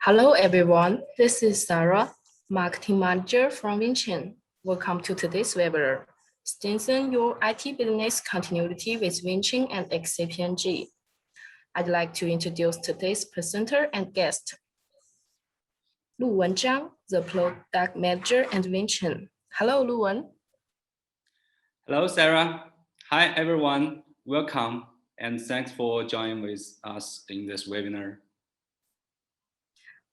Hello everyone, this is Sarah, Marketing Manager from Vinchin. Welcome to today's webinar, Strengthen Your IT Business Continuity with Vinchin and XCP-ng. I'd like to introduce today's presenter and guest, Luwen Zhang, the Product Manager at Vinchin. Hello, Luwen. Hello, Sarah. Hi, everyone. Welcome, and thanks for joining with us in this webinar.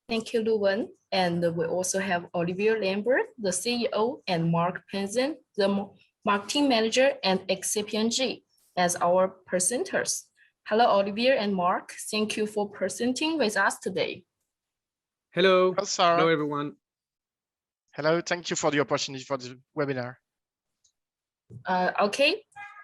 Thank you, Luwen. And we also have Olivier Lambert, the CEO, and Mark Penzen, the Marketing Manager at XCP-ng as our presenters. Hello, Olivier and Mark. Thank you for presenting with us today. Hello. Hello, Sarah. Hello, everyone. Hello. Thank you for the opportunity for this webinar.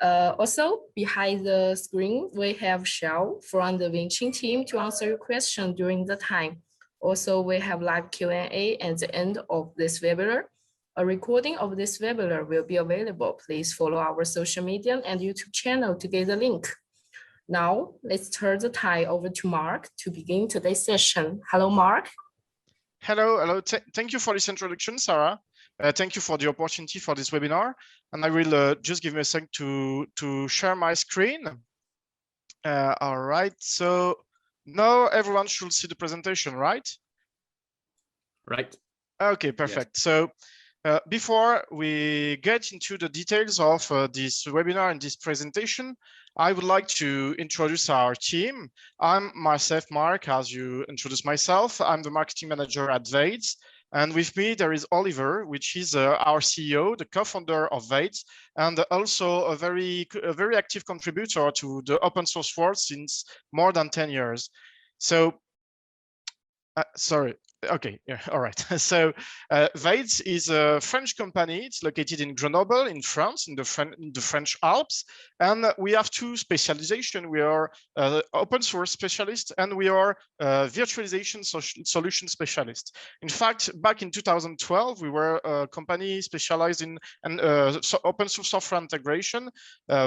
Also, behind the screen, we have Shao from the Vinchin team to answer your question during the time. Also, we have live Q&A at the end of this webinar. A recording of this webinar will be available. Please follow our social media and YouTube channel to get the link. Now, let's turn the time over to Mark to begin today's session. Hello, Mark. Hello. Thank you for this introduction, Sarah. Thank you for the opportunity for this webinar. And I will just give me a sec to share my screen. All right. So now everyone should see the presentation, right? Right. Okay, perfect. Yes. So before we get into the details of this webinar and this presentation, I would like to introduce our team. I'm myself, Mark, as you introduced myself. I'm the marketing manager at Vates. And with me, there is Oliver, which is our CEO, the co-founder of Vates, and also a very active contributor to the open source world since more than 10 years. So, sorry. Okay, yeah, all right. So Vates is a French company. It's located in Grenoble, in France, in the French Alps. And we have two specializations. We are open source specialist and we are virtualization solution specialist. In fact, back in 2012, we were a company specialized in open source software integration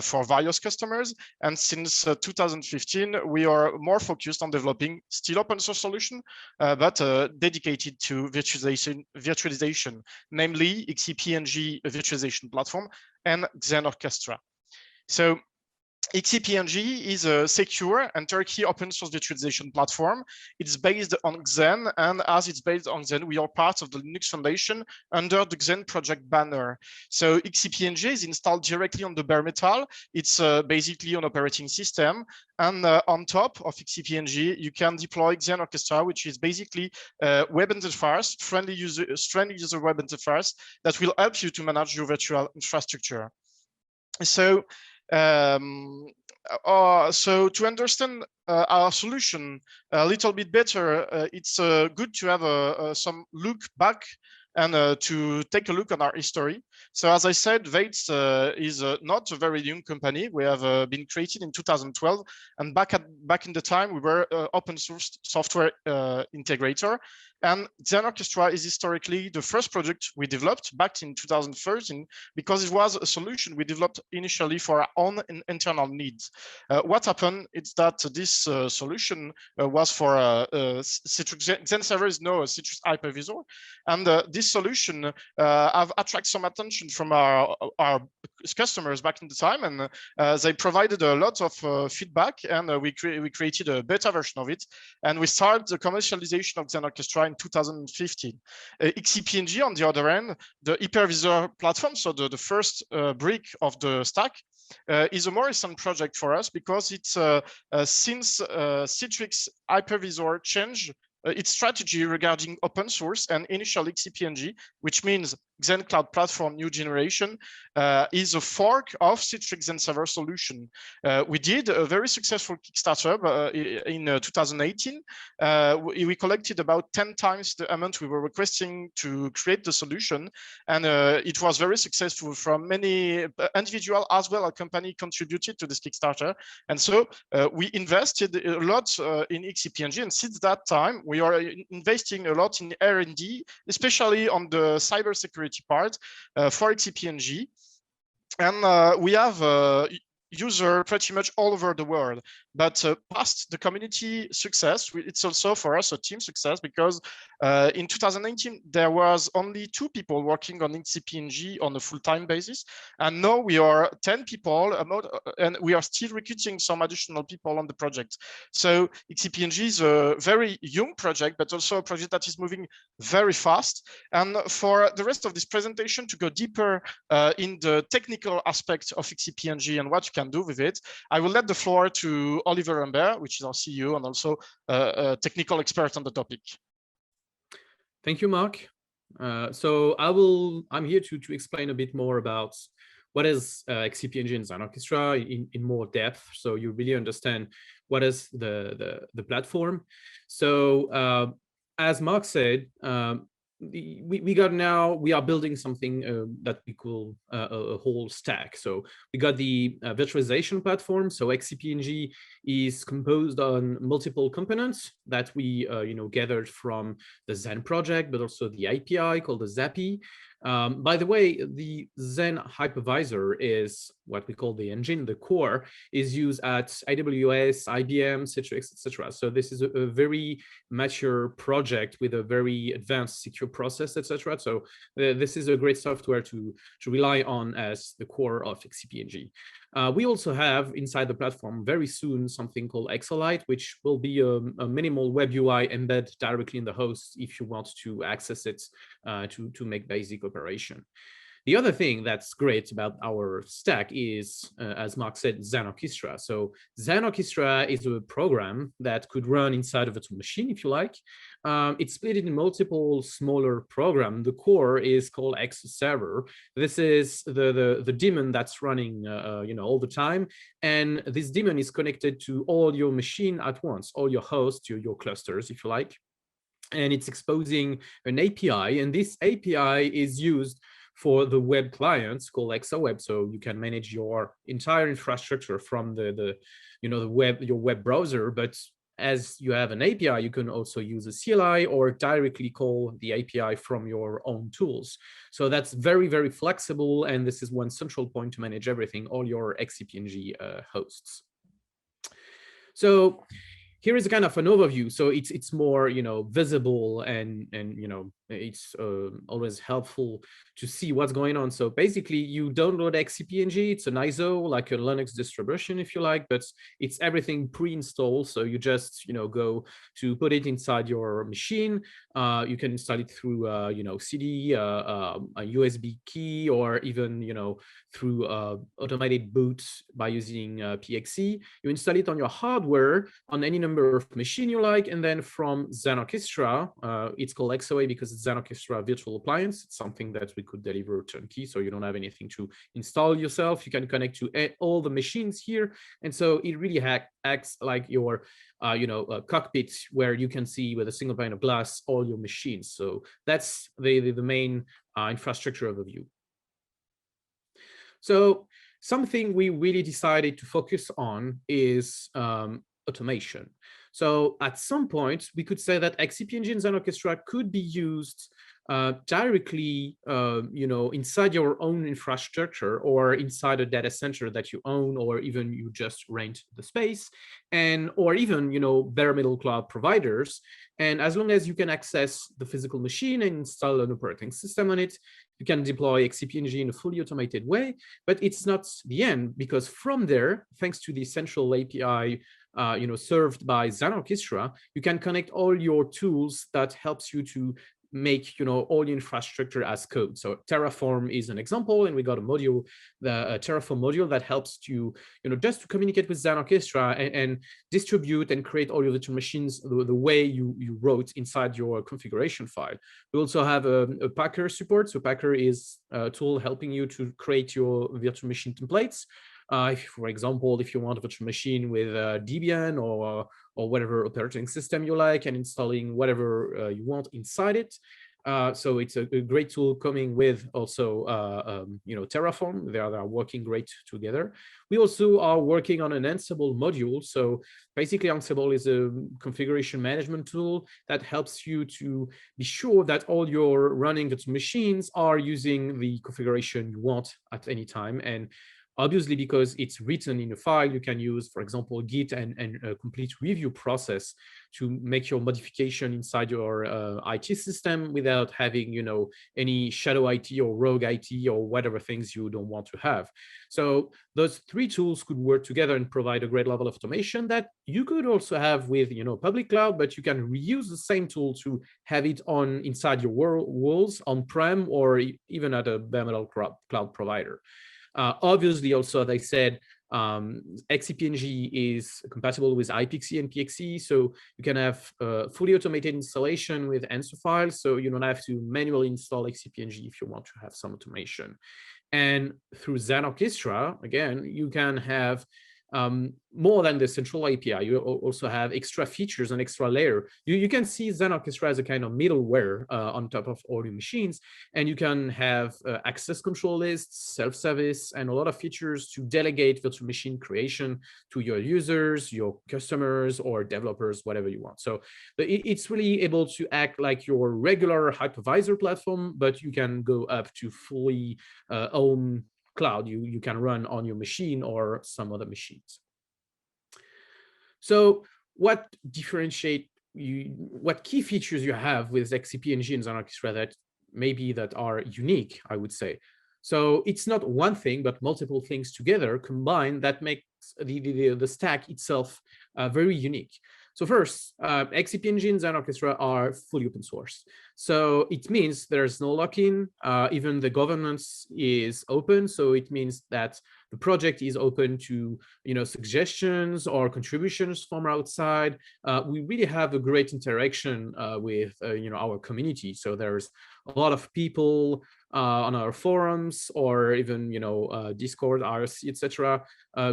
for various customers. And since 2015, we are more focused on developing still open source solution, but dedicated to virtualization, namely XCP-ng virtualization platform and Xen Orchestra. So XCP-ng is a secure and turnkey open source virtualization platform. It's based on Xen, and as it's based on Xen, we are part of the Linux Foundation under the Xen project banner. So XCP-ng is installed directly on the bare metal. It's basically an operating system. And on top of XCP-ng, you can deploy Xen Orchestra, which is basically web interface, friendly user web interface that will help you to manage your virtual infrastructure. So so to understand our solution a little bit better, it's good to have some look back and to take a look on our history. So as I said, Vates is not a very young company. We have been created in 2012, and back in the time, we were open source software integrator. And Xen Orchestra is historically the first project we developed back in 2013 because it was a solution we developed initially for our own internal needs. What happened is that this solution was for Citrix Xen server is now a Citrix hypervisor, and this solution have attracted some attention from our customers back in the time, and they provided a lot of feedback, and we created a beta version of it, and we started the commercialization of Xen Orchestra in 2015. XCP-ng, on the other hand, the hypervisor platform, so the first brick of the stack, is a more recent project for us because it's since Citrix hypervisor changed its strategy regarding open source and initial XCP-ng, which means Xen Cloud Platform New Generation, is a fork of Citrix Xen Server solution. We did a very successful Kickstarter in 2018. We collected about 10 times the amount we were requesting to create the solution, and it was very successful. From many individual as well as company contributed to this Kickstarter, and so we invested a lot in XCP-ng, and since that time we are investing a lot in R&D, especially on the cybersecurity part for XCP-ng. And we have user pretty much all over the world. But past the community success, it's also for us a team success, because in 2019 there was only 2 people working on XCP-ng on a full-time basis, and now we are 10 people, and we are still recruiting some additional people on the project. So XCP-ng is a very young project, but also a project that is moving very fast. And for the rest of this presentation, to go deeper in the technical aspect of XCP-ng and what you can do with it, I will let the floor to Olivier Lambert, which is our CEO and also a technical expert on the topic. Thank you, Mark. So I'm here to explain a bit more about what is XCP-ng and Xen Orchestra in more depth, so you really understand what is the platform. So as Mark said, we are building something that we call a whole stack. So we got the virtualization platform. So XCP-ng is composed on multiple components that we gathered from the Xen project, but also the API called the XAPI. By the way, the Xen hypervisor is what we call the engine. The core is used at AWS, IBM, Citrix, etc. So this is a very mature project with a very advanced secure process, etc. So this is a great software to rely on as the core of XCP-ng. We also have inside the platform very soon something called XLite, which will be a minimal web UI embed directly in the host if you want to access it to make basic operation. The other thing that's great about our stack is, as Mark said, Xen Orchestra. So Xen Orchestra is a program that could run inside of a machine, if you like. It's split in multiple smaller programs. The core is called X server. This is the daemon that's running all the time. And this daemon is connected to all your machine at once, all your hosts, your clusters, if you like. And it's exposing an API. And this API is used for the web clients called XOweb, so you can manage your entire infrastructure from your web browser. But as you have an API, you can also use a CLI or directly call the API from your own tools. So that's very, very flexible, and this is one central point to manage everything, all your XCP-ng hosts. So here is a kind of an overview. So it's more visible and it's always helpful to see what's going on. So basically, you download XCP-ng. It's an ISO, like a Linux distribution, if you like, but it's everything pre-installed. So you just go to put it inside your machine. You can install it through CD, a USB key, or even through automated boot by using PXE. You install it on your hardware on any number of machine you like, and then from Xen Orchestra, it's called XOA because it's Xen Orchestra virtual appliance. It's something that we could deliver turnkey, so you don't have anything to install yourself. You can connect to all the machines here, and so it really acts like your a cockpit where you can see with a single pane of glass all your machines. So that's the main infrastructure overview. So something we really decided to focus on is automation. So at some point, we could say that XCP-ng and Xen Orchestra could be used directly, inside your own infrastructure or inside a data center that you own, or even you just rent the space, or even, bare metal cloud providers. And as long as you can access the physical machine and install an operating system on it, you can deploy XCP-ng in a fully automated way. But it's not the end, because from there, thanks to the central API served by Xen Orchestra, you can connect all your tools that helps you to make all your infrastructure as code. So Terraform is an example, and we got a module, the Terraform module, that helps you just to communicate with Xen Orchestra and distribute and create all your virtual machines the way you wrote inside your configuration file. We also have a Packer support. So Packer is a tool helping you to create your virtual machine templates. For example, if you want a virtual machine with Debian or whatever operating system you like, and installing whatever you want inside it. So it's a great tool coming with also Terraform. They are working great together. We also are working on an Ansible module. So basically, Ansible is a configuration management tool that helps you to be sure that all your running virtual machines are using the configuration you want at any time. And Obviously, because it's written in a file, you can use, for example, Git and a complete review process to make your modification inside your IT system without having, any shadow IT or rogue IT or whatever things you don't want to have. So those three tools could work together and provide a great level of automation that you could also have with, public cloud, but you can reuse the same tool to have it on inside your walls on-prem or even at a bare metal cloud provider. Obviously, also, as I said, XCP-ng is compatible with iPXE and PXE, so you can have fully automated installation with answer files, so you don't have to manually install XCP-ng if you want to have some automation. And through Zen Orchestra, again, you can have more than the central API. You also have extra features and extra layer. You can see Zen Orchestra as a kind of middleware on top of all your machines, and you can have access control lists, self-service, and a lot of features to delegate virtual machine creation to your users, your customers, or developers, whatever you want. So it's really able to act like your regular hypervisor platform, but you can go up to fully own cloud you can run on your machine or some other machines. So what differentiate you, what key features you have with XCP-ng and Zen Orchestra that are unique, I would say. So it's not one thing, but multiple things together combined that makes the stack itself very unique. So first, XCP-ng and Zen Orchestra are fully open source. So it means there's no lock-in, even the governance is open. So it means that the project is open to suggestions or contributions from outside. We really have a great interaction with our community. So there's a lot of people on our forums or even Discord, IRC, etc.,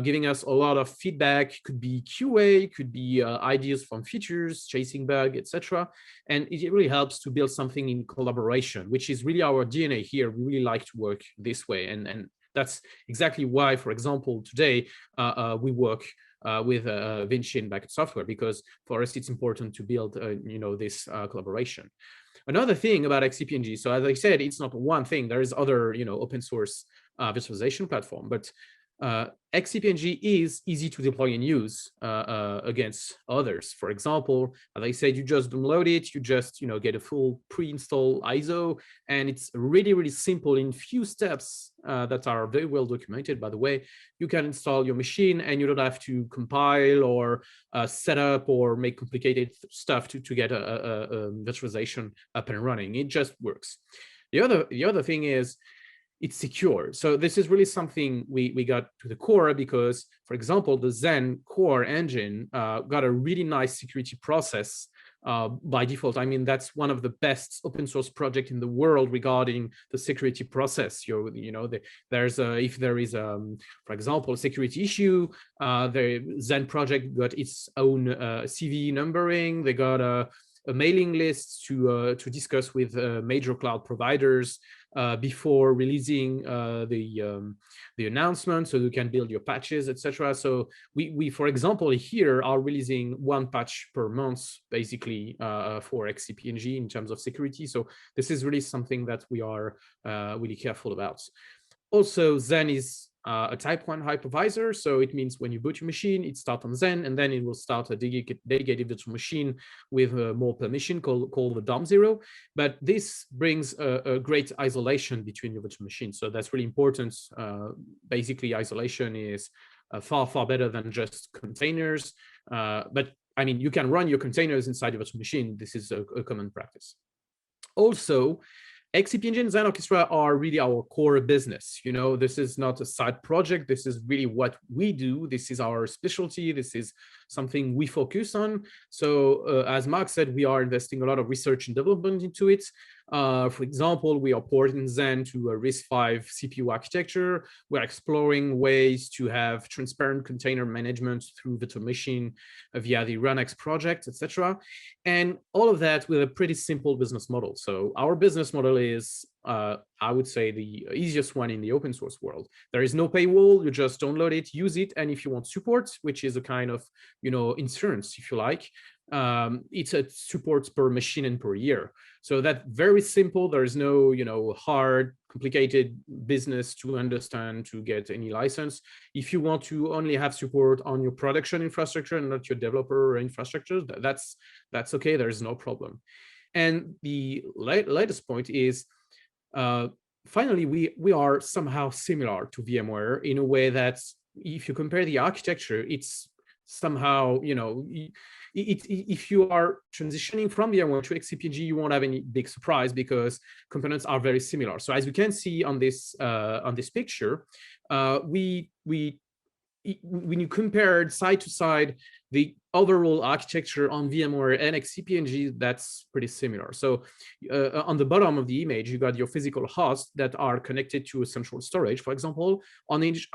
giving us a lot of feedback. Could be QA, could be ideas from features, chasing bug, etc. And it really helps to build something in collaboration, which is really our DNA here. We really like to work this way, and that's exactly why, for example, today we work with Vinchin backend software, because for us it's important to build this collaboration. Another thing about XCP-ng, so as I said, it's not one thing. There is other open source virtualization platform, but XCP-ng is easy to deploy and use against others. For example, as I said, you just download it, you just get a full pre-install ISO, and it's really, really simple in few steps that are very well documented, by the way. You can install your machine and you don't have to compile or set up or make complicated stuff to get a virtualization up and running. It just works. The other thing is, it's secure. So this is really something we got to the core because, for example, the Zen core engine got a really nice security process by default. I mean, that's one of the best open source project in the world regarding the security process. There's if there is, for example, a security issue, the Zen project got its own CV numbering. They got a mailing list to discuss with major cloud providers before releasing the announcement, so you can build your patches, etc. So we, for example, here are releasing one patch per month, basically, for XCP-ng in terms of security. So this is really something that we are really careful about. Also, Zen is a type 1 hypervisor, so it means when you boot your machine, it starts on Zen, and then it will start a dedicated virtual machine with more permission called the DOM0. But this brings a great isolation between your virtual machines, so that's really important. Basically, isolation is far, far better than just containers. But I mean, you can run your containers inside your virtual machine. This is a common practice. Also, XCP-ng and Zen Orchestra are really our core business. This is not a side project. This is really what we do. This is our specialty. This is something we focus on. So as Mark said, we are investing a lot of research and development into it. For example, we are porting Zen to a RISC-V CPU architecture. We're exploring ways to have transparent container management through virtual machine via the RunX project, etc. And all of that with a pretty simple business model. So our business model is, I would say, the easiest one in the open source world. There is no paywall. You just download it, use it, and if you want support, which is a kind of insurance, if you like, it's a support per machine and per year. So that's very simple. There is no, hard, complicated business to understand to get any license. If you want to only have support on your production infrastructure and not your developer infrastructure, that's okay. There is no problem. And the latest point is, finally, we are somehow similar to VMware in a way that if you compare the architecture, it's somehow, if you are transitioning from VMware to XCP-ng, you won't have any big surprise because components are very similar. So as you can see on this picture, when you compared side to side the overall architecture on VMware and XCP-ng, that's pretty similar. So on the bottom of the image, you got your physical hosts that are connected to a central storage. For example, on each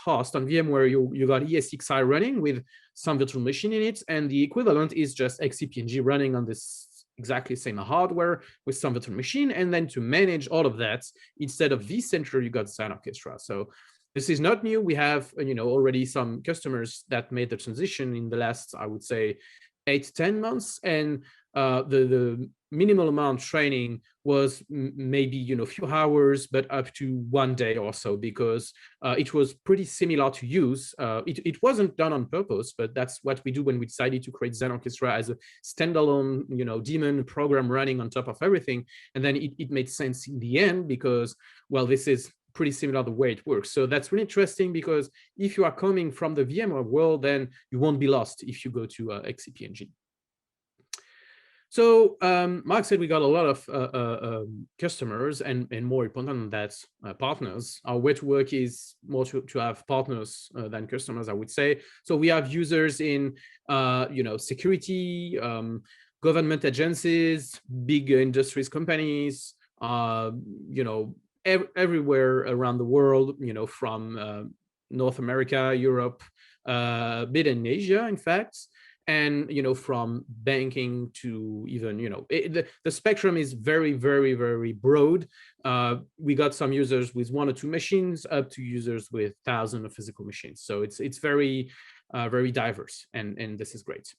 host on VMware, you got ESXi running with some virtual machine in it, and the equivalent is just XCP-ng running on this exactly same hardware with some virtual machine. And then to manage all of that, instead of vCenter, you got Xen Orchestra. So this is not new. We have, already some customers that made the transition in the last, I would say, 8 to 10 months. And the minimal amount of training was maybe, a few hours, but up to 1 day or so, because it was pretty similar to use. It wasn't done on purpose, but that's what we do when we decided to create Xen Orchestra as a standalone, daemon program running on top of everything. And then it made sense in the end because, well, this is pretty similar the way it works. So that's really interesting because if you are coming from the VMware world, then you won't be lost if you go to XCP-ng. So Mark said we got a lot of customers and more important than that, partners. Our way to work is more to have partners than customers, I would say. So we have users in, security, government agencies, big industries companies, everywhere around the world, from North America, Europe, a bit in Asia, in fact, and, from banking to even, the spectrum is very, very, very broad. We got some users with 1 or 2 machines up to users with thousands of physical machines. So it's very, very diverse, and this is great.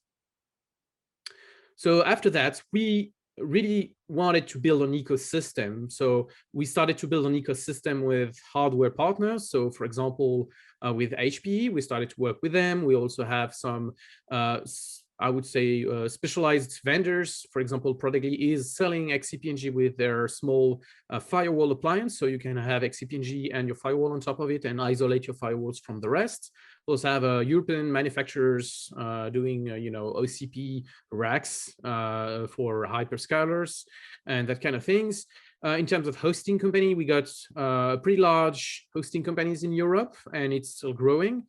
So after that, we really wanted to build an ecosystem. So we started to build an ecosystem with hardware partners. So for example, with HP, we started to work with them. We also have some, I would say, specialized vendors. For example, Prodigy is selling XCP-ng with their small firewall appliance. So you can have XCP-ng and your firewall on top of it and isolate your firewalls from the rest. We also have European manufacturers doing, OCP racks for hyperscalers and that kind of things. In terms of hosting company, we got pretty large hosting companies in Europe, and it's still growing.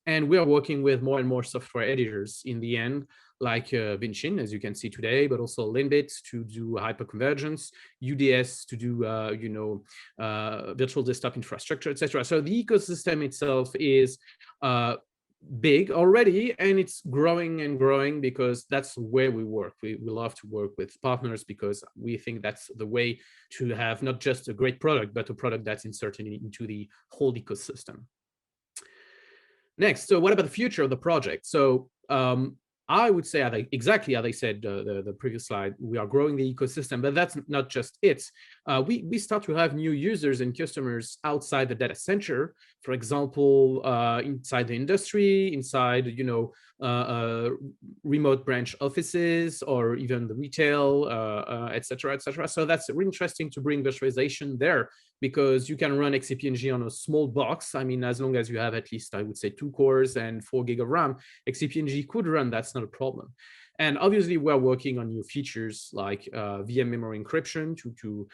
And we are working with more and more software editors in the end, like Vinchin, as you can see today, but also Lambert to do hyperconvergence, UDS to do, virtual desktop infrastructure, etc. So the ecosystem itself is big already, and it's growing and growing because that's where we work. We love to work with partners because we think that's the way to have not just a great product, but a product that's inserted into the whole ecosystem. Next, so what about the future of the project? So I would say exactly as I said the previous slide, we are growing the ecosystem, but that's not just it. We start to have new users and customers outside the data center. For example, inside the industry, inside remote branch offices, or even the retail, etc., etc. So that's really interesting to bring virtualization there, because you can run XCP-ng on a small box. I mean, as long as you have at least, I would say, 2 cores and 4 gig of RAM, XCP-ng could run. That's not a problem. And obviously, we're working on new features like VM memory encryption to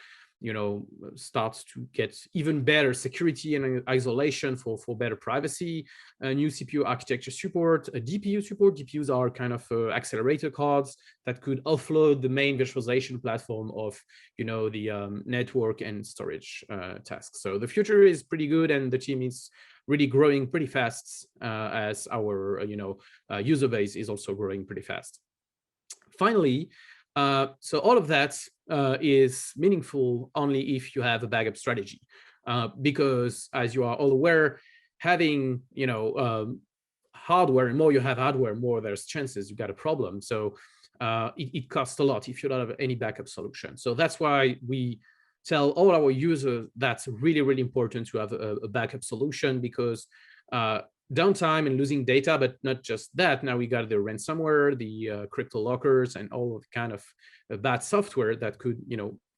start to get even better security and isolation for better privacy, new CPU architecture support, DPU support. DPUs are kind of accelerator cards that could offload the main virtualization platform of, the network and storage tasks. So the future is pretty good, and the team is really growing pretty fast as our, user base is also growing pretty fast. Finally, so all of that is meaningful only if you have a backup strategy, hardware, and more you have hardware, more there's chances you got a problem. So it costs a lot if you don't have any backup solution. So that's why we tell all our users that's really, really important to have a backup solution, because downtime and losing data, but not just that. Now we got the ransomware, the crypto lockers, and all of the kind of bad software that could,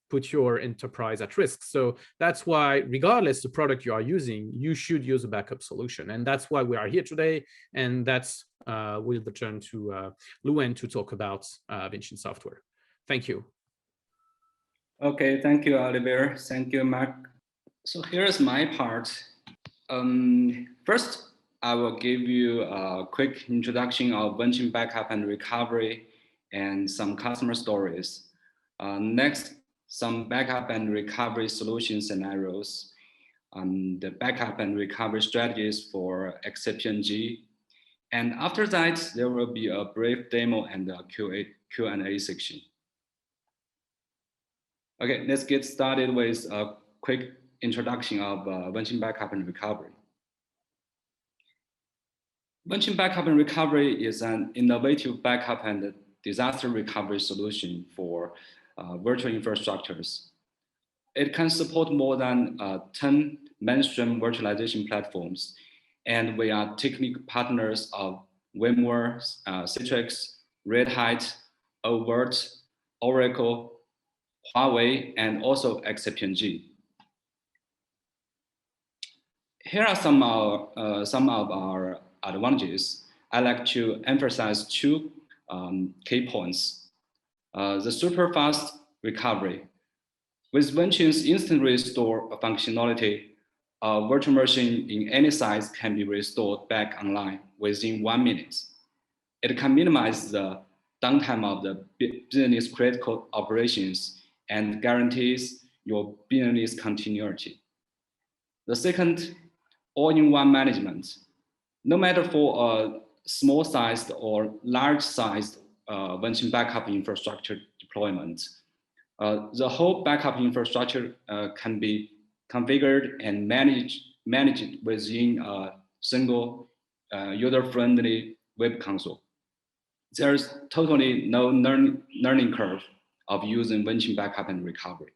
put your enterprise at risk. So that's why, regardless the product you are using, you should use a backup solution. And that's why we are here today. And that's we'll return to Luwen to talk about Vinchin software. Thank you. Okay, thank you, Olivier. Thank you, Mark. So here's my part. First, I will give you a quick introduction of Vinchin backup and recovery and some customer stories. Next, some backup and recovery solution scenarios, the backup and recovery strategies for XCP-ng. And after that, there will be a brief demo and a Q&A section. Okay, let's get started with a quick introduction of Vinchin backup and recovery. Vinchin backup and recovery is an innovative backup and disaster recovery solution for virtual infrastructures. It can support more than 10 mainstream virtualization platforms, and we are technical partners of VMware, Citrix, Red Hat, Overt, Oracle, Huawei, and also XCP-ng. Here are some of our advantages. I like to emphasize two key points. The super fast recovery. With Vinchin's instant restore functionality, a virtual machine in any size can be restored back online within 1 minute. It can minimize the downtime of the business critical operations and guarantees your business continuity. The second, all-in-one management. No matter for a small-sized or large-sized Vinchin backup infrastructure deployment, the whole backup infrastructure can be configured and managed within a single user-friendly web console. There's totally no learning curve of using Vinchin backup and recovery.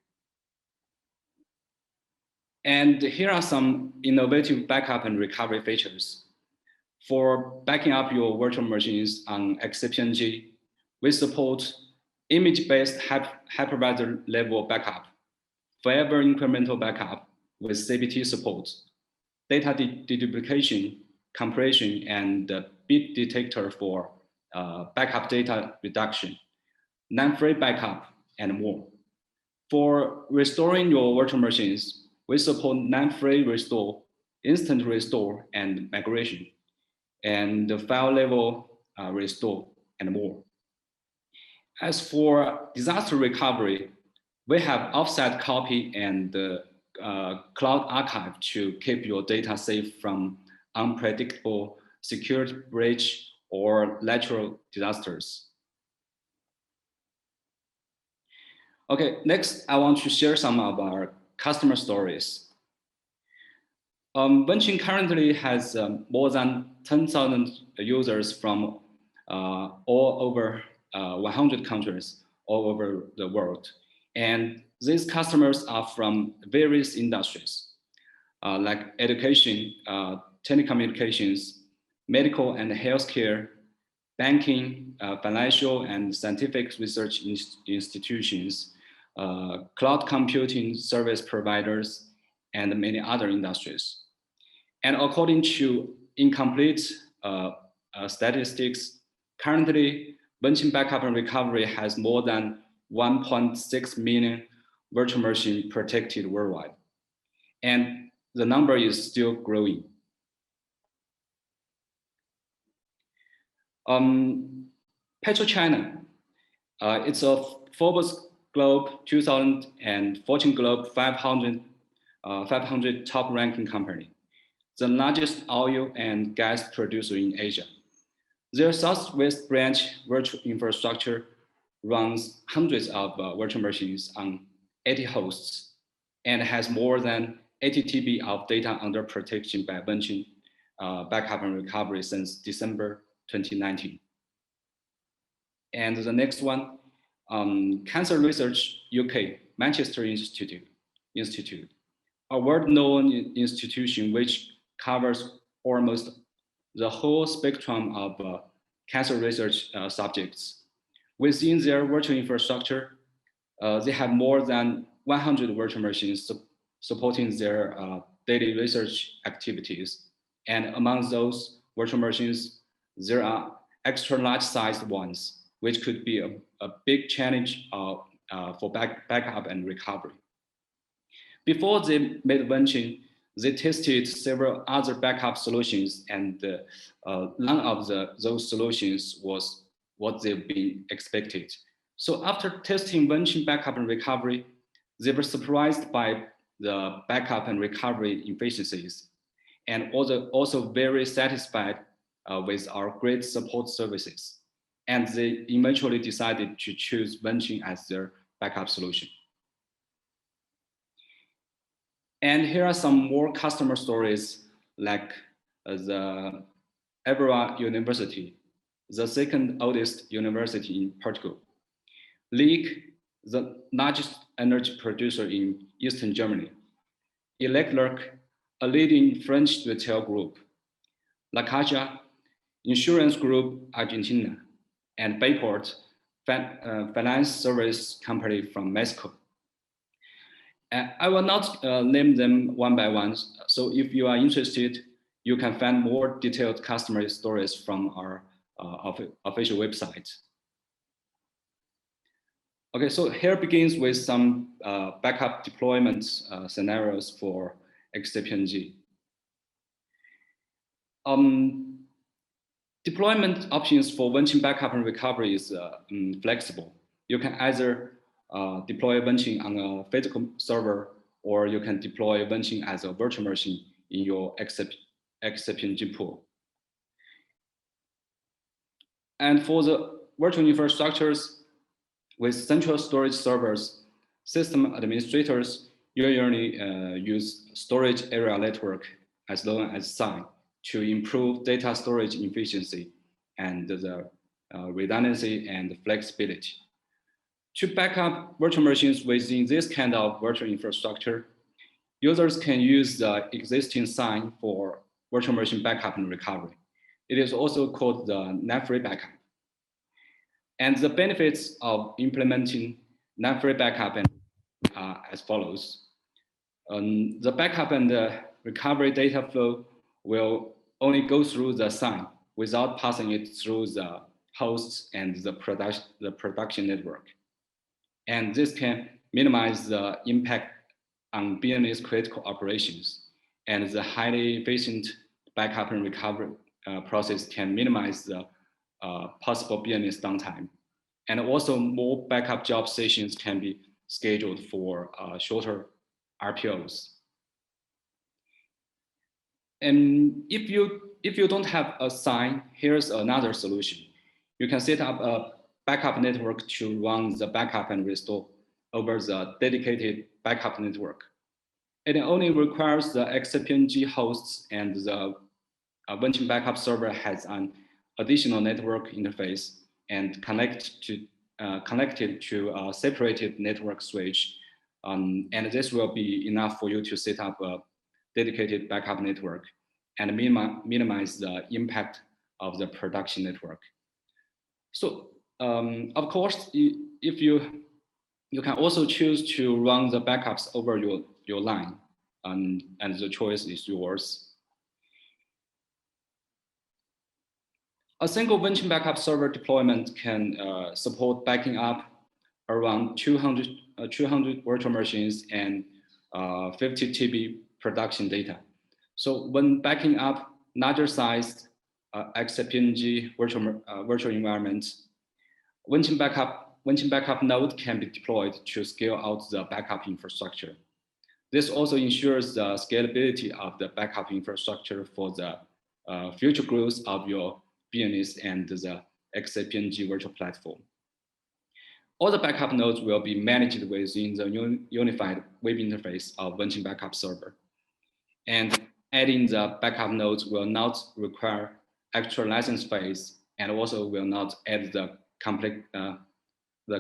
And here are some innovative backup and recovery features. For backing up your virtual machines on XCP-ng, we support image-based hypervisor level backup, forever incremental backup with CPT support, data deduplication, compression, and bit detector for backup data reduction, non-free backup, and more. For restoring your virtual machines, we support non-free restore, instant restore, and migration, and the file level restore, and more. As for disaster recovery, we have offset copy and cloud archive to keep your data safe from unpredictable security breach or lateral disasters. Okay, next, I want to share some of our customer stories. Vinchin currently has more than 10,000 users from all over 100 countries all over the world. And these customers are from various industries, like education, telecommunications, medical and healthcare, banking, financial and scientific research institutions, cloud computing service providers, and many other industries. And according to incomplete statistics, currently, Vinchin backup and recovery has more than 1.6 million virtual machines protected worldwide. And the number is still growing. PetroChina, it's a Forbes Globe 2000 and Fortune Globe 500 top ranking company, the largest oil and gas producer in Asia. Their Southwest branch virtual infrastructure runs hundreds of virtual machines on 80 hosts and has more than 80 TB of data under protection by Vinchin backup and recovery since December 2019. And the next one, Cancer Research UK, Manchester Institute, a world-known institution which covers almost the whole spectrum of cancer research subjects. Within their virtual infrastructure, they have more than 100 virtual machines supporting their daily research activities. And among those virtual machines, there are extra large sized ones, which could be a big challenge for backup and recovery. Before they made Vinchin, they tested several other backup solutions, and none of those solutions was what they've been expected. So after testing Vinchin backup and recovery, they were surprised by the backup and recovery efficiencies, and also very satisfied with our great support services. And they eventually decided to choose Vinchin as their backup solution. And here are some more customer stories, like the Évora University, the second oldest university in Portugal. Lieg, the largest energy producer in Eastern Germany. Eleclerc, a leading French retail group. La Caja, insurance group Argentina. And Bayport, finance service company from Mexico. I will not name them one by one. So if you are interested, you can find more detailed customer stories from our official website. Okay, so here begins with some backup deployment scenarios for XCP-ng. Deployment options for Vinchin backup and recovery is flexible. You can either deploy Vinchin on a physical server, or you can deploy Vinchin as a virtual machine in your XCP-ng pool. And for the virtual infrastructures with central storage servers, system administrators usually use storage area network as known as SINE to improve data storage efficiency and the redundancy and flexibility. To back up virtual machines within this kind of virtual infrastructure, users can use the existing SINE for virtual machine backup and recovery. It is also called the NAT-free backup. And the benefits of implementing NAT-free backup are as follows. The backup and the recovery data flow will only go through the SINE without passing it through the hosts and the production network. And this can minimize the impact on business critical operations. And the highly efficient backup and recovery process can minimize the possible business downtime. And also more backup job sessions can be scheduled for shorter RPOs. And if you don't have a SINE, here's another solution. You can set up a backup network to run the backup and restore over the dedicated backup network. It only requires the XCP-ng hosts, and the Vinchin backup server has an additional network interface and connected to a separated network switch. And this will be enough for you to set up a dedicated backup network and minimize the impact of the production network. So of course, if you can also choose to run the backups over your line, and the choice is yours. A single Vinchin backup server deployment can support backing up around 200 virtual machines and 50 TB production data. So when backing up larger sized XCP-ng virtual environments, Vinchin backup node can be deployed to scale out the backup infrastructure. This also ensures the scalability of the backup infrastructure for the future growth of your business and the XCP-ng virtual platform. All the backup nodes will be managed within the unified web interface of Vinchin backup server. And adding the backup nodes will not require extra license space and also will not add the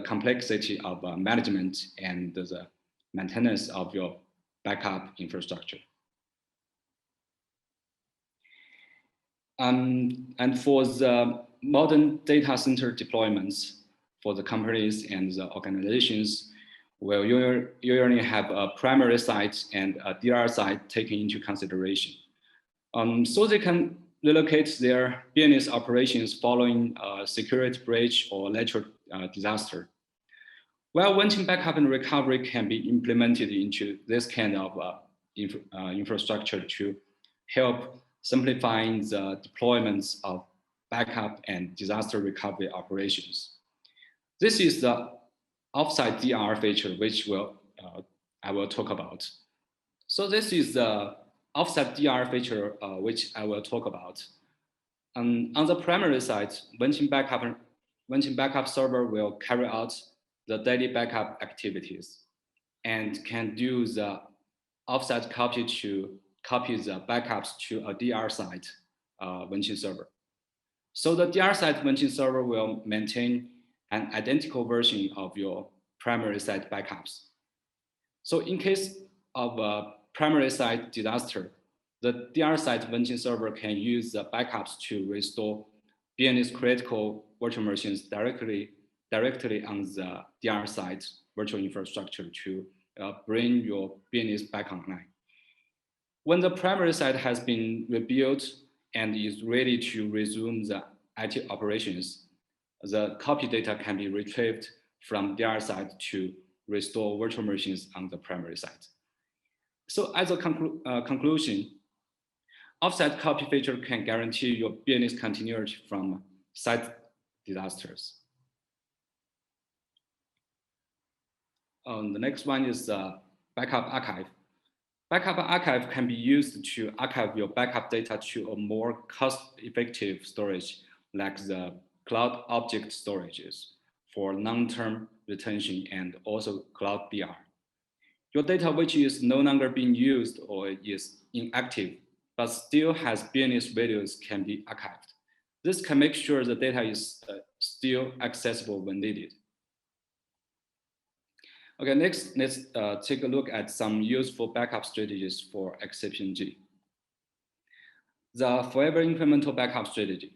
complexity of management and the maintenance of your backup infrastructure. And for the modern data center deployments for the companies and the organizations, will usually have a primary site and a DR site taken into consideration. So they can relocate their business operations following a security breach or natural disaster. While Vinchin backup and recovery can be implemented into this kind of infrastructure to help simplifying the deployments of backup and disaster recovery operations. This is the offsite DR feature, which I will talk about. So this is the offsite DR feature, which I will talk about. On the primary side, Vinchin backup server will carry out the daily backup activities and can do the offsite copy to copy the backups to a DR site Vinchin server. So the DR site Vinchin server will maintain an identical version of your primary site backups. So in case of a primary site disaster, the DR site Vinchin server can use the backups to restore business critical virtual machines directly on the DR site virtual infrastructure to bring your business back online. When the primary site has been rebuilt and is ready to resume the IT operations, the copy data can be retrieved from DR site to restore virtual machines on the primary site. So as a conclusion, offsite copy feature can guarantee your business continuity from site disasters. The next one is backup archive. Backup archive can be used to archive your backup data to a more cost-effective storage, like the cloud object storages for long-term retention and also cloud DR. Your data which is no longer being used or is inactive, but still has business values can be archived. This can make sure the data is still accessible when needed. Okay, next, let's take a look at some useful backup strategies for XCP-ng. The forever incremental backup strategy.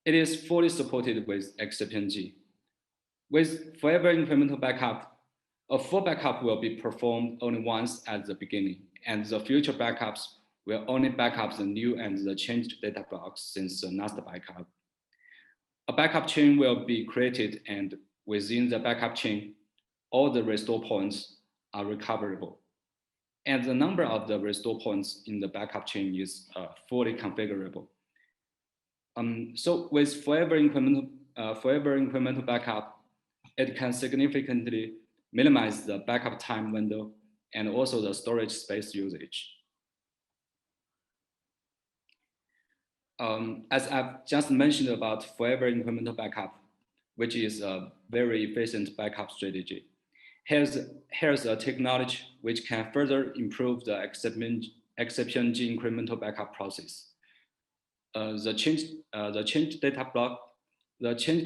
It is fully supported with XCP-ng. With forever incremental backup, a full backup will be performed only once at the beginning, and the future backups will only backup the new and the changed data blocks since the last backup. A backup chain will be created, and within the backup chain, all the restore points are recoverable. And the number of the restore points in the backup chain is fully configurable. So with forever incremental backup, it can significantly minimize the backup time window and also the storage space usage. As I've just mentioned about forever incremental backup, which is a very efficient backup strategy. Here's a technology which can further improve the XCP-ng incremental backup process. The changed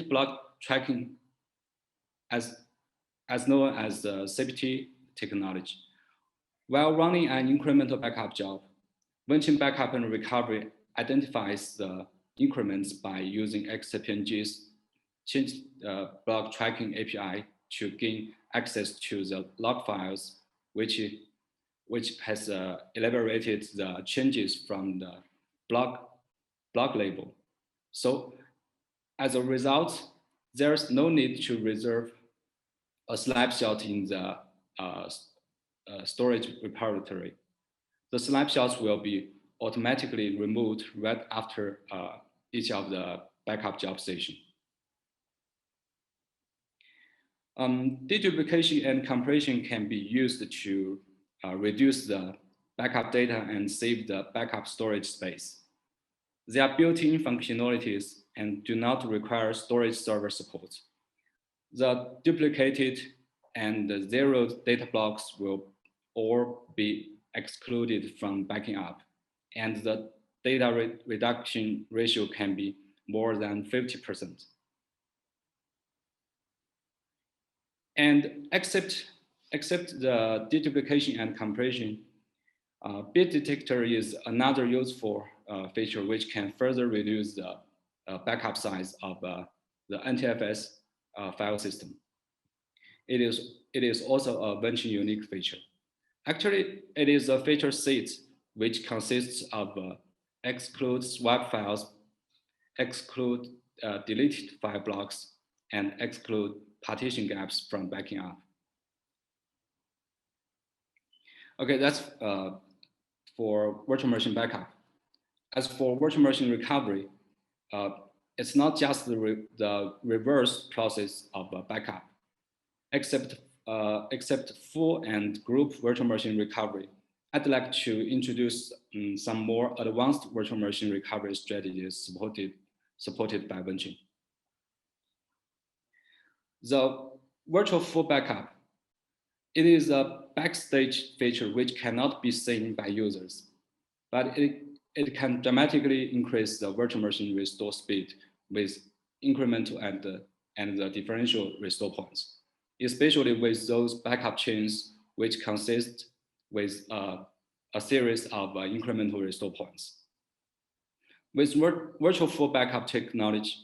block tracking, as known as the CPT technology. While running an incremental backup job, Vinchin backup and recovery identifies the increments by using XCP-ng's changed block tracking API to gain access to the log files, which has elaborated the changes from the block label. So as a result, there's no need to reserve a snapshot in the storage repository. The snapshots will be automatically removed right after each of the backup job session. Deduplication and compression can be used to reduce the backup data and save the backup storage space. They are built-in functionalities and do not require storage server support. The duplicated and the zeroed data blocks will all be excluded from backing up, and the data reduction ratio can be more than 50%. And except the deduplication and compression, bit detector is another useful feature which can further reduce the backup size of the NTFS file system. It is also a Vinchin unique feature. Actually, it is a feature set which consists of exclude swap files, exclude deleted file blocks, and exclude partition gaps from backing up. Okay, that's for virtual machine backup. As for virtual machine recovery, it's not just the reverse process of backup, except full and group virtual machine recovery. I'd like to introduce some more advanced virtual machine recovery strategies supported by Vinchin. The virtual full backup, it is a backstage feature which cannot be seen by users, but it can dramatically increase the virtual machine restore speed with incremental and the differential restore points, especially with those backup chains which consist with a series of incremental restore points. With virtual full backup technology,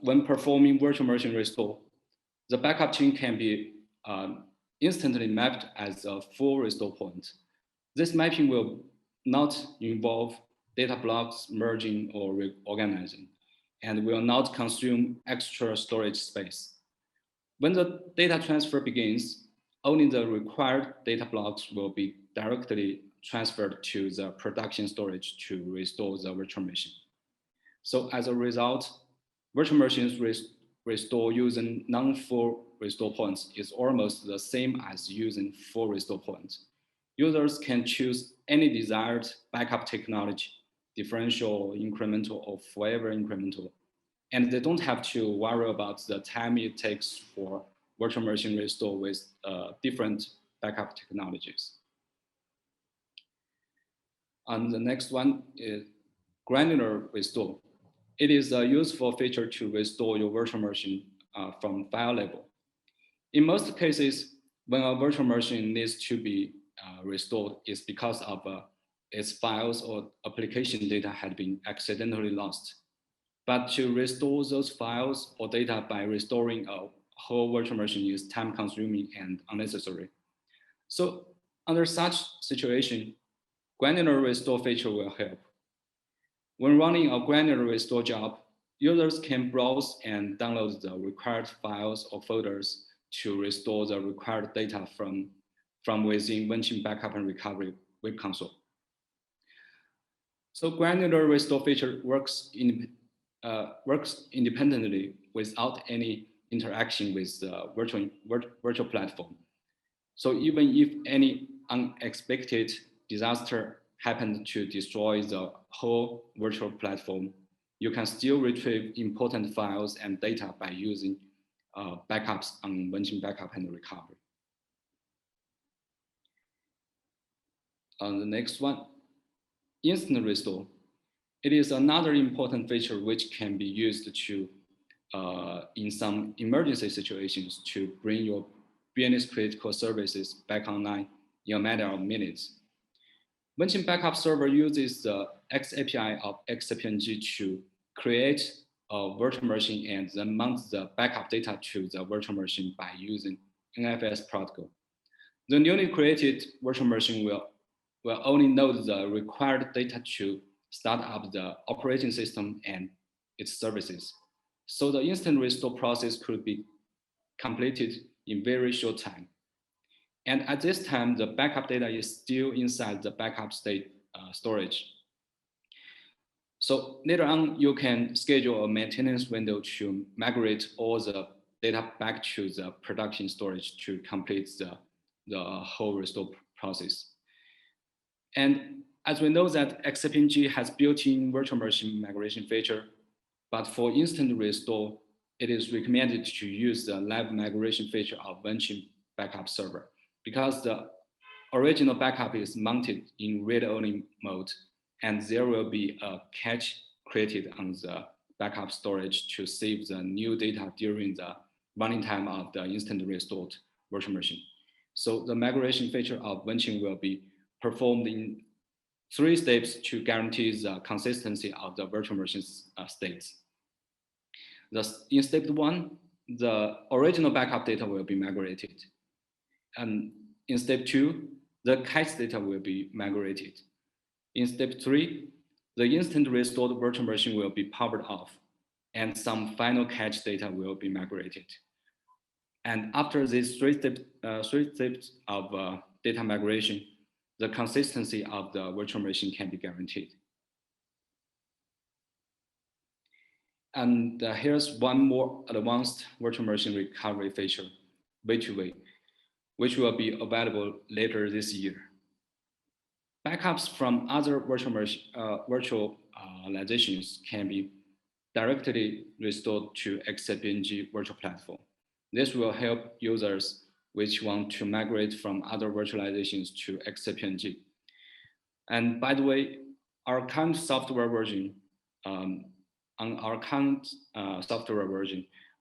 when performing virtual machine restore, the backup chain can be instantly mapped as a full restore point. This mapping will not involve data blocks merging or reorganizing, and will not consume extra storage space. When the data transfer begins, only the required data blocks will be directly transferred to the production storage to restore the virtual machine. So as a result, virtual machines restore using non-full restore points is almost the same as using full restore points. Users can choose any desired backup technology, differential, incremental, or forever incremental, and they don't have to worry about the time it takes for virtual machine restore with different backup technologies. And the next one is granular restore. It is a useful feature to restore your virtual machine from file level. In most cases, when a virtual machine needs to be restored, it's because of its files or application data had been accidentally lost. But to restore those files or data by restoring a whole virtual machine is time-consuming and unnecessary. So under such situation, granular restore feature will help. When running a granular restore job, users can browse and download the required files or folders to restore the required data from within Vinchin Backup and Recovery web console. So granular restore feature works independently without any interaction with the virtual platform. So even if any unexpected disaster happened to destroy the whole virtual platform, you can still retrieve important files and data by using backups on Vinchin Backup and Recovery. On the next one, instant restore. It is another important feature which can be used to, in some emergency situations, to bring your business critical services back online in a matter of minutes. Vinchin Backup Server uses the XAPI of XCP-ng to create a virtual machine and then mount the backup data to the virtual machine by using NFS protocol. The newly created virtual machine will only load the required data to start up the operating system and its services. So the instant restore process could be completed in very short time. And at this time, the backup data is still inside the backup state storage. So later on, you can schedule a maintenance window to migrate all the data back to the production storage to complete the whole restore process. And as we know that XCP-ng has built-in virtual machine migration feature, but for instant restore, it is recommended to use the live migration feature of Vinchin Backup Server because the original backup is mounted in read-only mode and there will be a cache created on the backup storage to save the new data during the running time of the instant restored virtual machine. So the migration feature of Vinchin will be performed in 3 steps to guarantee the consistency of the virtual machine's states. In step 1, the original backup data will be migrated. And in step 2, the cache data will be migrated. In step 3, the instant restored virtual machine will be powered off, and some final cache data will be migrated. And after these 3 steps of data migration, the consistency of the virtual machine can be guaranteed. And here's one more advanced virtual machine recovery feature, V2V, which will be available later this year. Backups from other virtualizations can be directly restored to XCP-ng virtual platform. This will help users which want to migrate from other virtualizations to XCP-ng. And by the way, our current software version,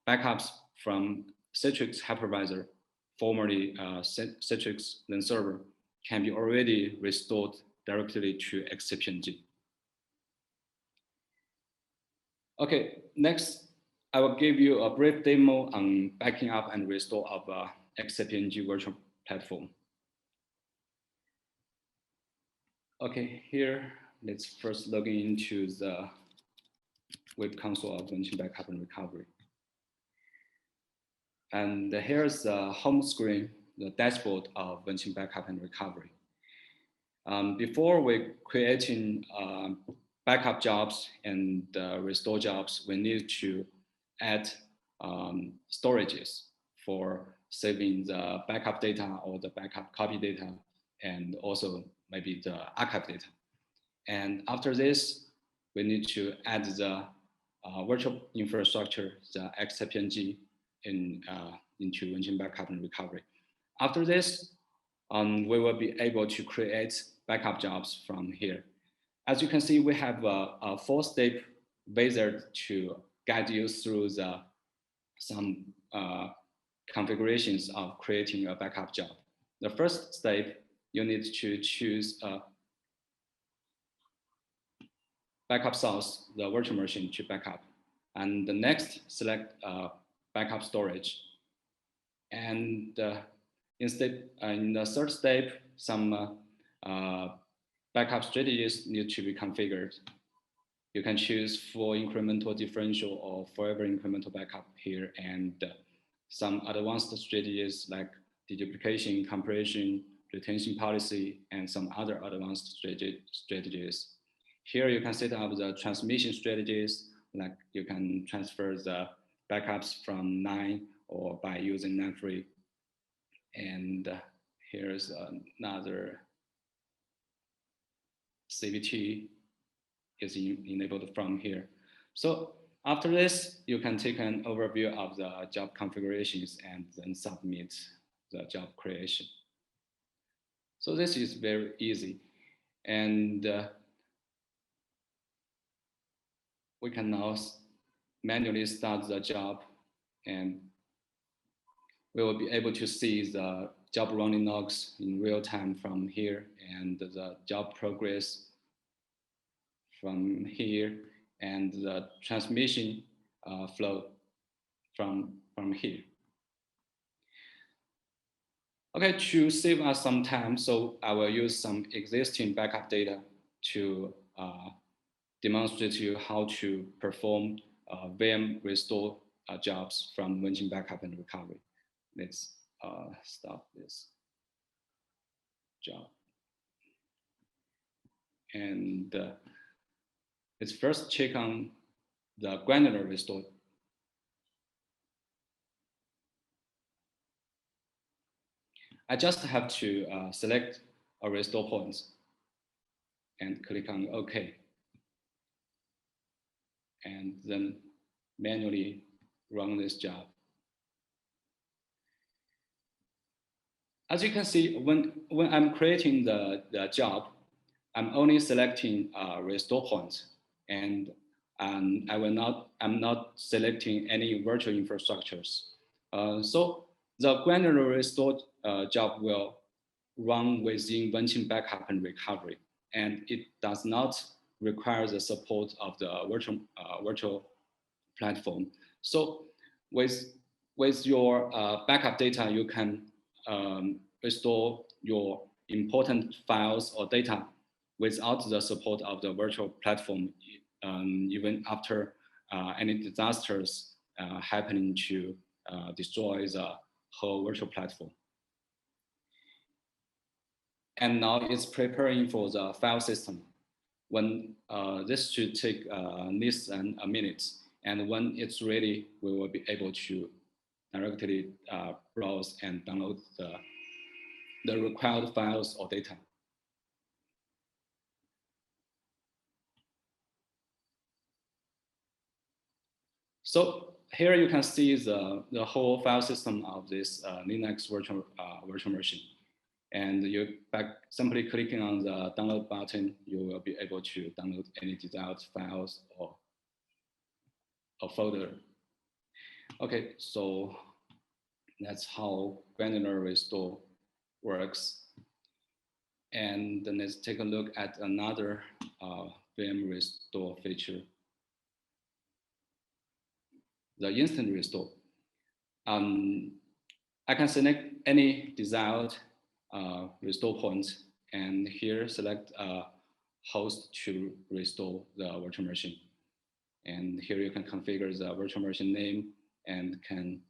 backups from Citrix hypervisor, formerly Citrix then server, can be already restored directly to XCP-ng. Okay, next, I will give you a brief demo on backing up and restore of XCP-ng virtual platform. Okay, here, let's first log into the web console of Vinchin backup and recovery. And here's the home screen, the dashboard of Vinchin backup and recovery. Before we creating backup jobs and restore jobs, we need to add storages for saving the backup data or the backup copy data, and also maybe the archive data. And after this, we need to add the virtual infrastructure, the XCP-ng into Vinchin backup and recovery. After this, we will be able to create backup jobs from here. As you can see, we have a 4-step wizard to guide you through some configurations of creating a backup job. The first step, you need to choose a backup source, the virtual machine to backup. And the next, select backup storage. And in the third step, some backup strategies need to be configured. You can choose full incremental differential or forever incremental backup here, and some advanced strategies like deduplication, compression, retention policy, and some other advanced strategies. Here you can set up the transmission strategies, like you can transfer the backups from 9 or by using 9-free. And here's another CVT is enabled from here. So after this, you can take an overview of the job configurations and then submit the job creation. So this is very easy. And we can now manually start the job, and we will be able to see the job running logs in real time from here, and the job progress from here, and the transmission flow from here. Okay, to save us some time, so I will use some existing backup data to demonstrate to you how to perform VM restore jobs from Vinchin backup and recovery. Let's start this job. And let's first check on the granular restore. I just have to select a restore point and click on OK. And then manually run this job. As you can see, when I'm creating the job, I'm only selecting restore point, and I'm not selecting any virtual infrastructures. So the granular restore job will run within Vinchin backup and recovery, and it does not require the support of the virtual platform. So with your backup data, you can restore your important files or data without the support of the virtual platform, even after any disasters happening to destroy the whole virtual platform. And now it's preparing for the file system. When this should take less than a minute. And when it's ready, we will be able to directly browse and download the required files or data. So here you can see the whole file system of this Linux virtual machine. And you simply clicking on the download button, you will be able to download any desired files or a folder. Okay, so that's how granular restore works. And then let's take a look at another VM restore feature, the instant restore. I can select any desired restore point, and here select a host to restore the virtual machine. And here you can configure the virtual machine name and can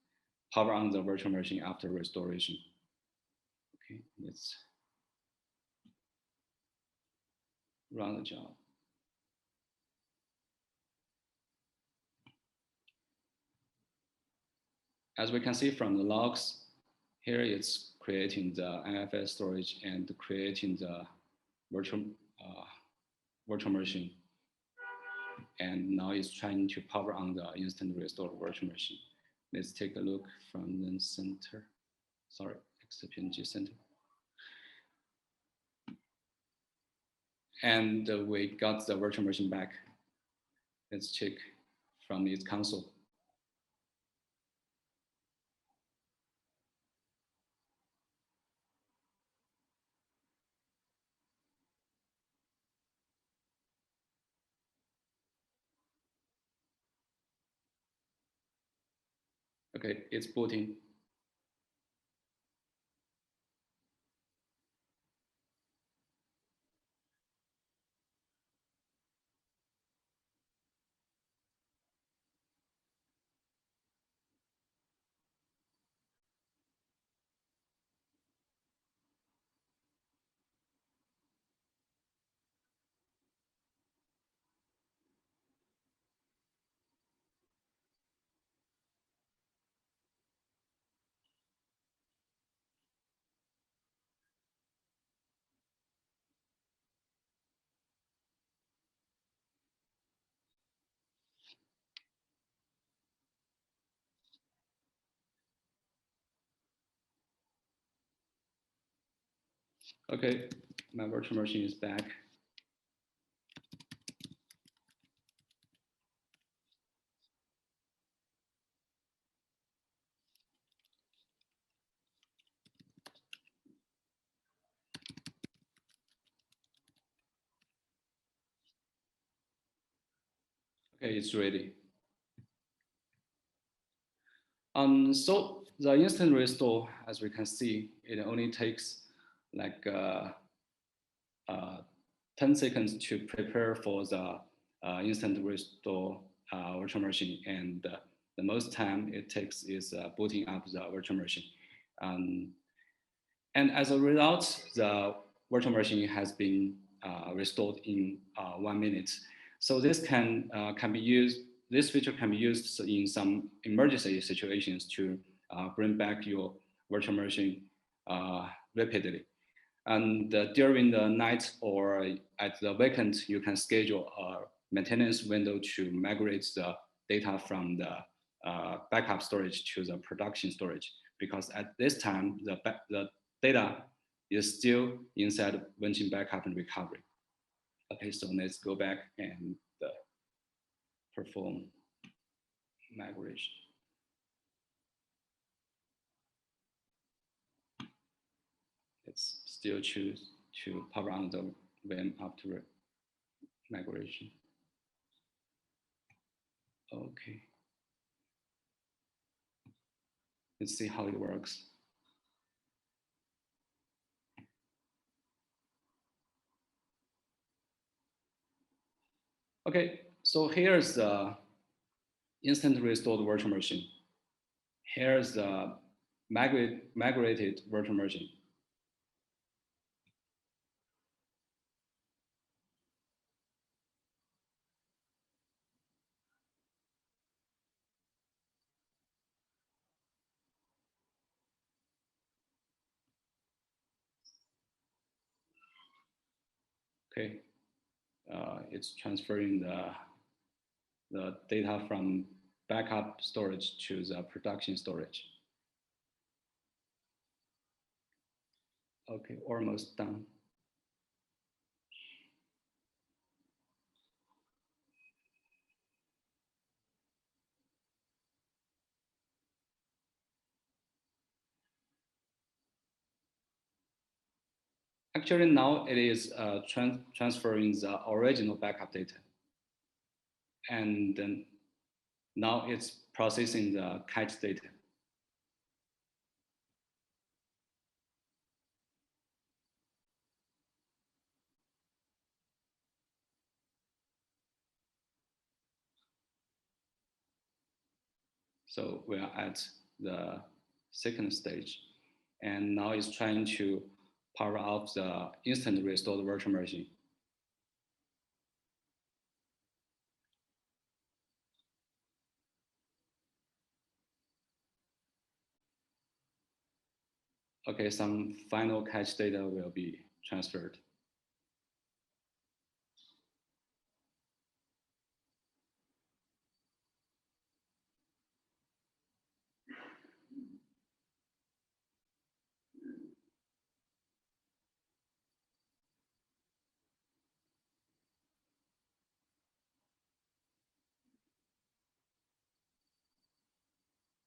power on the virtual machine after restoration. Okay, let's run the job. As we can see from the logs, here it's creating the IFS storage and creating the virtual machine. And now it's trying to power on the instant restore virtual machine. Let's take a look from the center. Sorry, XCP-ng center. And we got the virtual machine back. Let's check from its console. Okay, it's booting. Okay, my virtual machine is back. Okay, it's ready. So the instant restore, as we can see, it only takes like 10 seconds to prepare for the instant restore virtual machine, and the most time it takes is booting up the virtual machine. And as a result, the virtual machine has been restored in 1 minute. So this can be used. This feature can be used in some emergency situations to bring back your virtual machine rapidly. And during the night or at the weekend, you can schedule a maintenance window to migrate the data from the backup storage to the production storage, because at this time, the data is still inside Vinchin backup and recovery. Okay, so let's go back and perform migration. Let's still choose to power on the VM after migration. Okay. Let's see how it works. Okay, so here's the instant restored virtual machine. Here's the migrated virtual machine. Okay, it's transferring the data from backup storage to the production storage. Okay, almost done. Actually, now it is transferring the original backup data. And then now it's processing the cache data. So we are at the second stage. And now it's trying to power off the instant restored virtual machine. Okay, some final cache data will be transferred.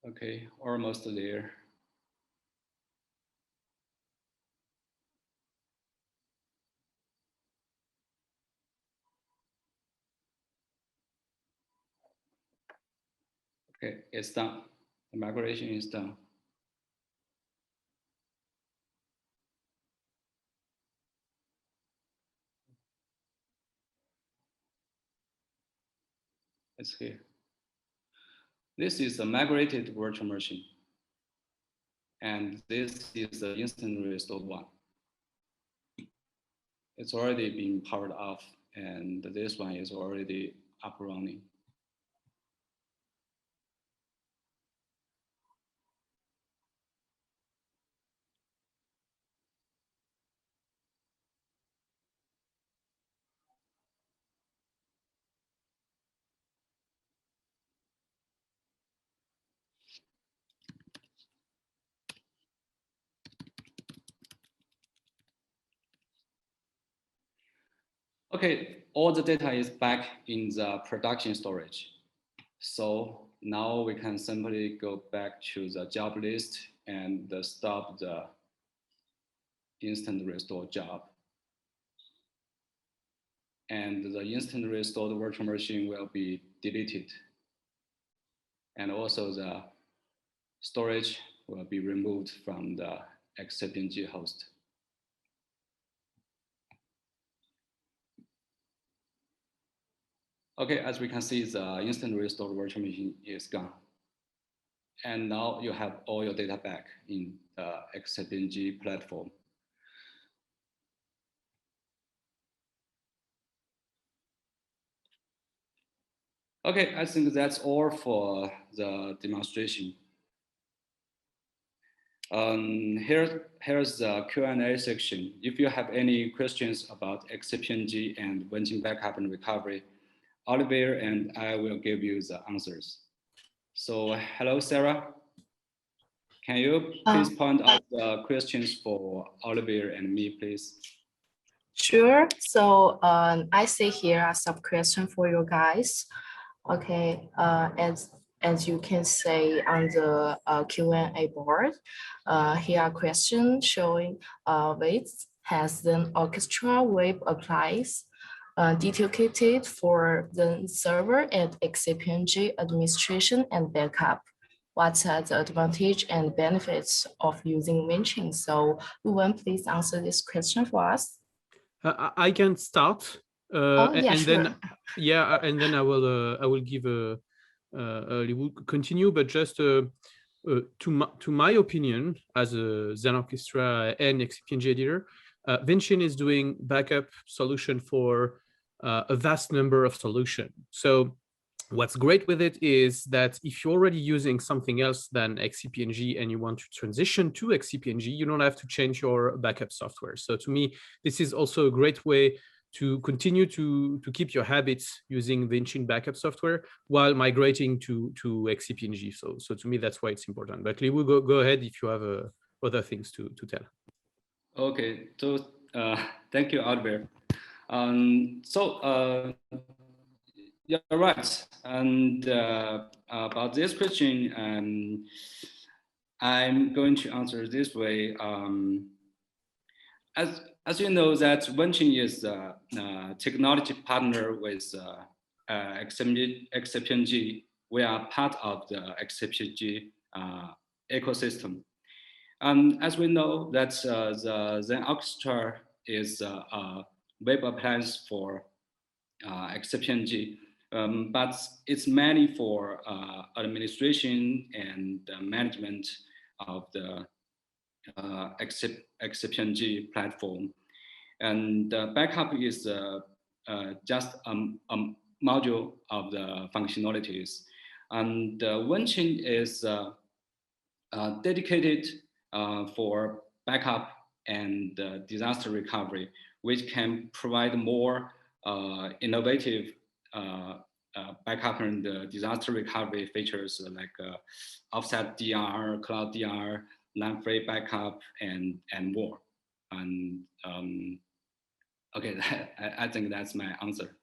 Okay, almost there. Okay, it's done. The migration is done. It's here. This is a migrated virtual machine. And this is the instant restored one. It's already been powered off, and this one is already up running. Okay, all the data is back in the production storage. So now we can simply go back to the job list and stop the instant restore job. And the instant restored virtual machine will be deleted. And also the storage will be removed from the XCP-ng host. Okay, as we can see, the instant restored virtual machine is gone. And now you have all your data back in the XCP-ng platform. Okay, I think that's all for the demonstration. Here's the Q&A section. If you have any questions about XCP-ng and Vinchin backup and recovery, Olivier and I will give you the answers. So, hello, Sarah. Can you please point out the questions for Olivier and me, please? Sure. So I see here are some questions for you guys. Okay. As you can see on the Q&A board, here are questions showing Vates has an orchestra web applies dedicated for the server and XCP-ng administration and backup. What are the advantage and benefits of using Vinchin? So Luwen, please answer this question for us. I can start, Yeah, and sure. then I will give we will continue, but just to my opinion as a Zen Orchestra and XCP-ng editor, Vinchin is doing backup solution for a vast number of solutions. So what's great with it is that if you're already using something else than XCP-ng and you want to transition to XCP-ng, you don't have to change your backup software. So to me, this is also a great way to continue to keep your habits using Vinchin backup software while migrating to XCP-ng. So to me, that's why it's important. But Liwu, go ahead if you have other things to tell. Okay, so thank you, Olivier. You're right. And about this question, I'm going to answer this way. As you know, that Vinchin is a technology partner with XCP-ng. We are part of the XCP-ng ecosystem. As we know that the Zen Orchestra is a web appliance for XCP-ng, but it's mainly for administration and management of the XCP-ng platform. And backup is just a module of the functionalities. And Vinchin is dedicated for backup and disaster recovery, which can provide more innovative backup and disaster recovery features like offset DR, cloud DR, line-free backup, and more. And okay, I think that's my answer.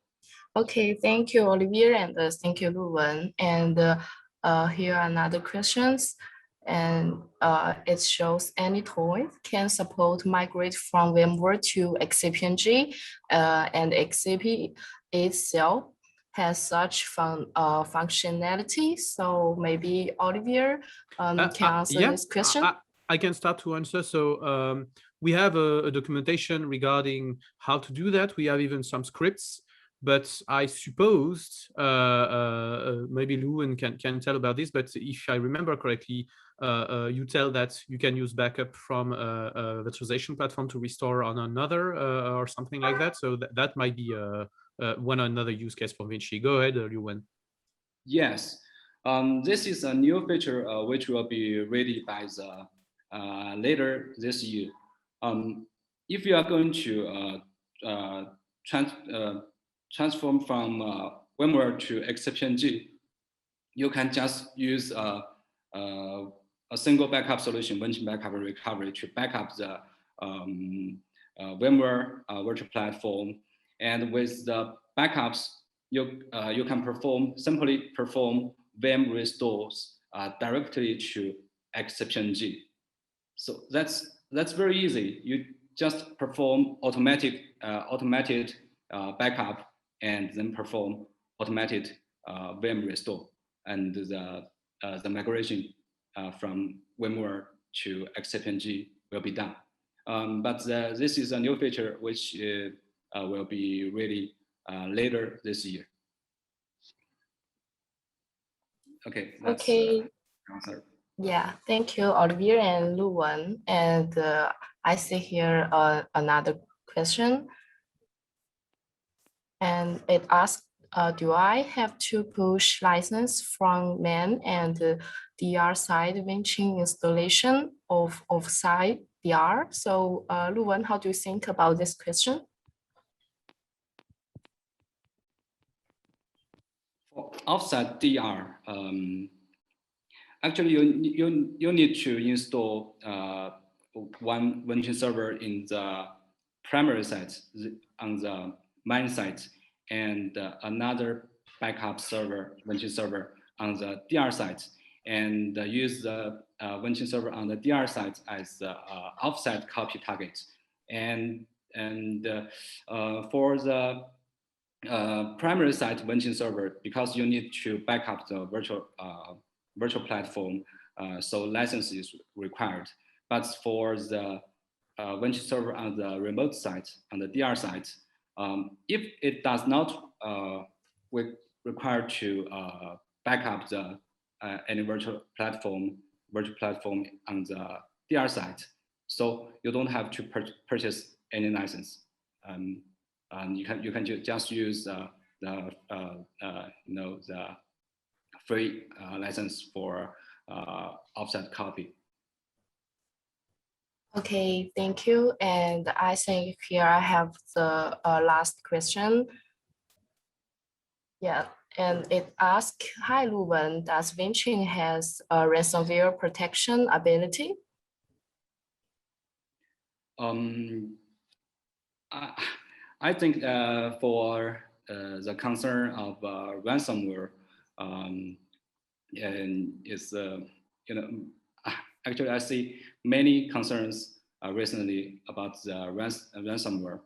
Okay, thank you, Olivier, and thank you, Luwen. And here are another questions. And it shows any toy can support migrate from VMware to XCP-ng, and XCP itself has such functionality. So maybe Olivier can answer this question. I can start to answer. So we have a documentation regarding how to do that. We have even some scripts. But I suppose maybe Luwen can tell about this. But if I remember correctly, you tell that you can use backup from a virtualization platform to restore on another or something like that. So that might be another use case for Vinchin. Go ahead, Luwen. Yes, this is a new feature which will be ready by the later this year. If you are going to transform from VMware to XCP-ng, you can just use a single backup solution, Vinchin Backup and Recovery, to backup the VMware virtual platform. And with the backups, you can simply perform VM restores directly to XCP-ng. So that's very easy. You just perform automated backup and then perform automated VM restore, and the migration from VMware to XCP-ng will be done. But this is a new feature which will be ready later this year. Okay. Okay. Yeah, thank you, Olivier and Luwen. And I see here another question. And it asks, do I have to push license from man and DR side Vinchin installation of offsite DR? So Luwen, how do you think about this question? For offsite DR, actually you need to install one Vinchin server in the primary site on the main site, and another backup server, Vinchin server, on the DR site, and use the Vinchin server on the DR site as the offset copy target. And for the primary site Vinchin server, because you need to back up the virtual platform, so license is required. But for the Vinchin server on the remote site, on the DR site, if it does not require to back up the any virtual platform on the DR site, so you don't have to purchase any license. You can just use the free license for offset copy. Okay, thank you. And I think here I have the last question. Yeah, and it asks, hi Luwen, does Vinchin has a ransomware protection ability? I think for the concern of ransomware, and is actually I see many concerns recently about the ransomware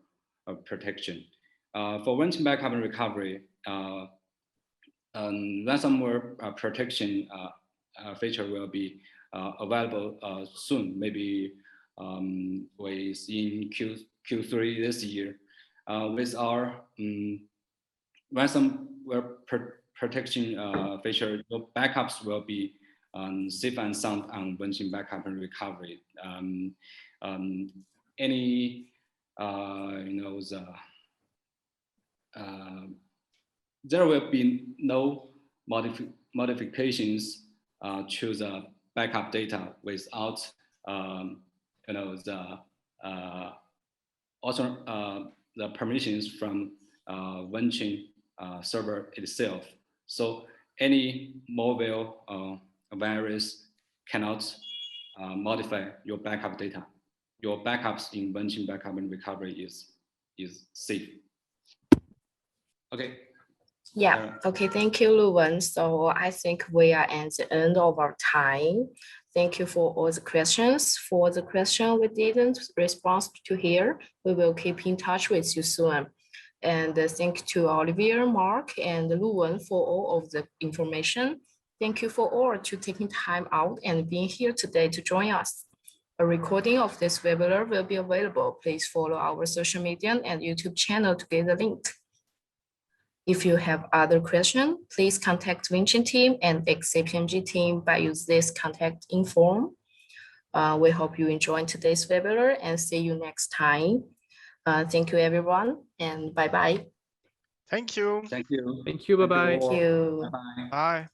protection. For Vinchin backup and recovery, ransomware protection feature will be available soon, maybe within Q3 this year. With our ransomware protection feature, your backups will be safe and sound on Vinchin backup and recovery. There will be no modifications to the backup data without the permissions from Vinchin server itself. So any mobile virus cannot modify your backup data. Your backups in Vinchin backup and recovery is safe. Okay. Yeah, okay, thank you, Luwen. So I think we are at the end of our time. Thank you for all the questions. For the question we didn't respond to here, we will keep in touch with you soon. And thank you to Olivier, Mark, and Luwen for all of the information. Thank you for all to taking time out and being here today to join us. A recording of this webinar will be available. Please follow our social media and YouTube channel to get the link. If you have other questions, please contact Vinchin team and XCP-ng team by use this contact info. We hope you enjoyed today's webinar and see you next time. Thank you, everyone, and bye-bye. Thank you. Thank you. Thank you. Bye-bye. Thank you. Bye-bye. Bye.